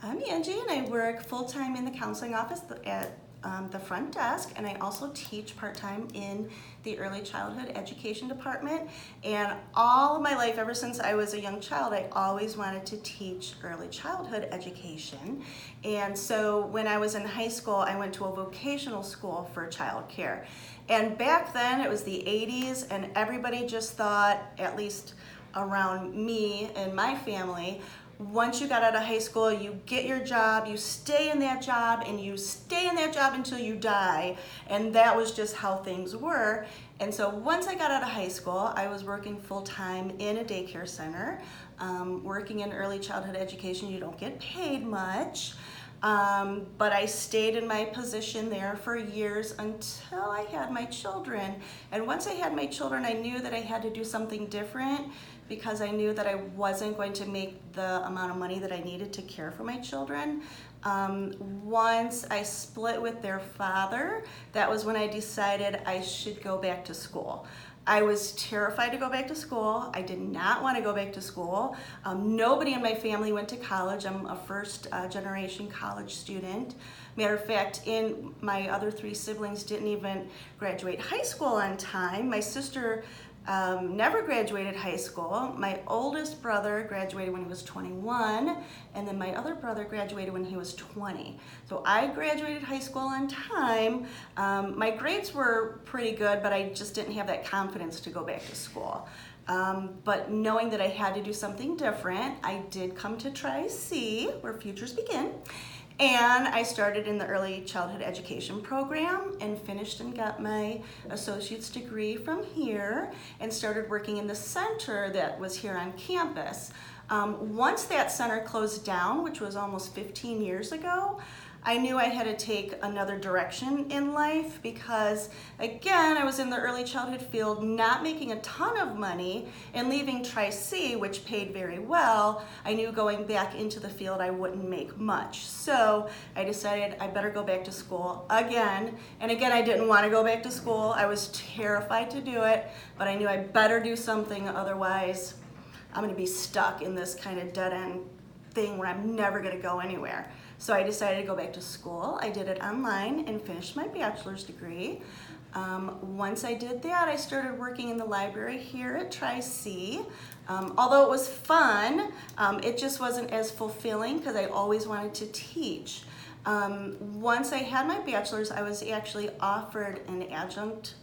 I'm Angie, and I work full-time in the counseling office at the front desk, and I also teach part-time in the early childhood education department. And all of my life, ever since I was a young child, I always wanted to teach early childhood education. And so when I was in high school, I went to a vocational school for childcare. And back then, it was the 80s, and everybody just thought, at least around me and my family, once you got out of high school, you get your job, you stay in that job, and you stay in that job until you die. And that was just how things were. And so once I got out of high school, I was working full-time in a daycare center. Working in early childhood education, you don't get paid much. But I stayed in my position there for years until I had my children. And once I had my children, I knew that I had to do something different, because I knew that I wasn't going to make the amount of money that I needed to care for my children. Once I split with their father, that was when I decided I should go back to school. I was terrified to go back to school. I did not want to go back to school. Nobody in my family went to college. I'm a first generation college student. Matter of fact, my other three siblings didn't even graduate high school on time. My sister never graduated high school. My oldest brother graduated when he was 21, and then my other brother graduated when he was 20. So I graduated high school on time. My grades were pretty good, but I just didn't have that confidence to go back to school. But knowing that I had to do something different, I did come to Tri-C, where futures begin. And I started in the early childhood education program and finished and got my associate's degree from here and started working in the center that was here on campus. Once that center closed down, which was almost 15 years ago, I knew I had to take another direction in life because, again, I was in the early childhood field, not making a ton of money, and leaving Tri-C, which paid very well. I knew going back into the field I wouldn't make much. So I decided I better go back to school again. And again, I didn't want to go back to school. I was terrified to do it, but I knew I better do something, otherwise I'm going to be stuck in this kind of dead-end thing where I'm never going to go anywhere. So I decided to go back to school. I did it online and finished my bachelor's degree. Once I did that, I started working in the library here at Tri-C. Although it was fun, it just wasn't as fulfilling because I always wanted to teach. Once I had my bachelor's, I was actually offered an adjunct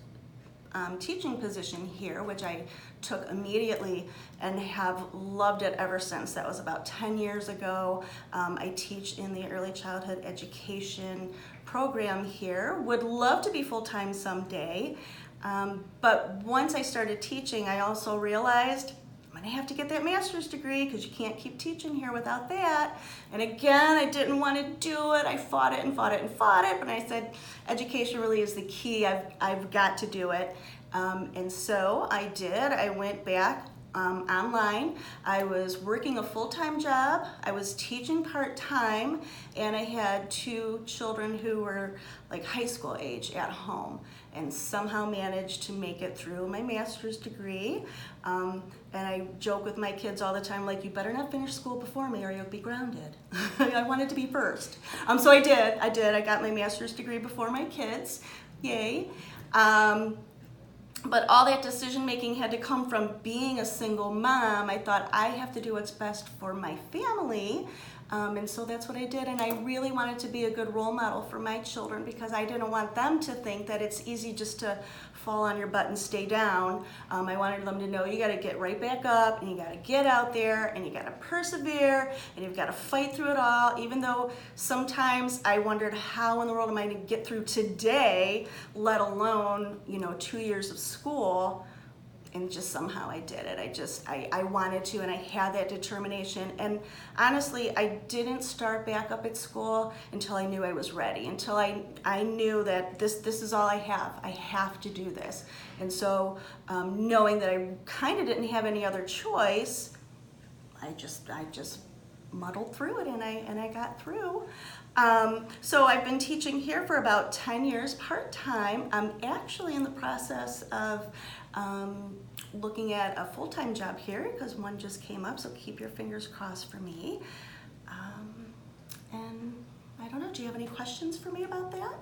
teaching position here, which I took immediately and have loved it ever since. That was about 10 years ago. I teach in the early childhood education program here. Would love to be full-time someday. But once I started teaching, I also realized I'm gonna have to get that master's degree because you can't keep teaching here without that. And again, I didn't want to do it. I fought it and fought it and fought it, but I said education really is the key. I've got to do it. And so I did. I went back online. I was working a full-time job. I was teaching part-time, and I had two children who were like high school age at home, and somehow managed to make it through my master's degree. And I joke with my kids all the time, like, you better not finish school before me or you'll be grounded. I wanted to be first. So I did. I got my master's degree before my kids. Yay. But all that decision making had to come from being a single mom. I thought I have to do what's best for my family. And so that's what I did. And I really wanted to be a good role model for my children because I didn't want them to think that it's easy just to fall on your butt and stay down. I wanted them to know you got to get right back up and you got to get out there and you got to persevere and you've got to fight through it all. Even though sometimes I wondered how in the world am I going to get through today, let alone, 2 years of school. And just somehow I did it. I wanted to, and I had that determination. And honestly, I didn't start back up at school until I knew I was ready, until I knew that this is all I have. I have to do this. And so knowing that I kind of didn't have any other choice, I just muddled through it, and I got through. So I've been teaching here for about 10 years part-time. I'm actually in the process of looking at a full-time job here because one just came up, so keep your fingers crossed for me. don't know, do you have any questions for me about that?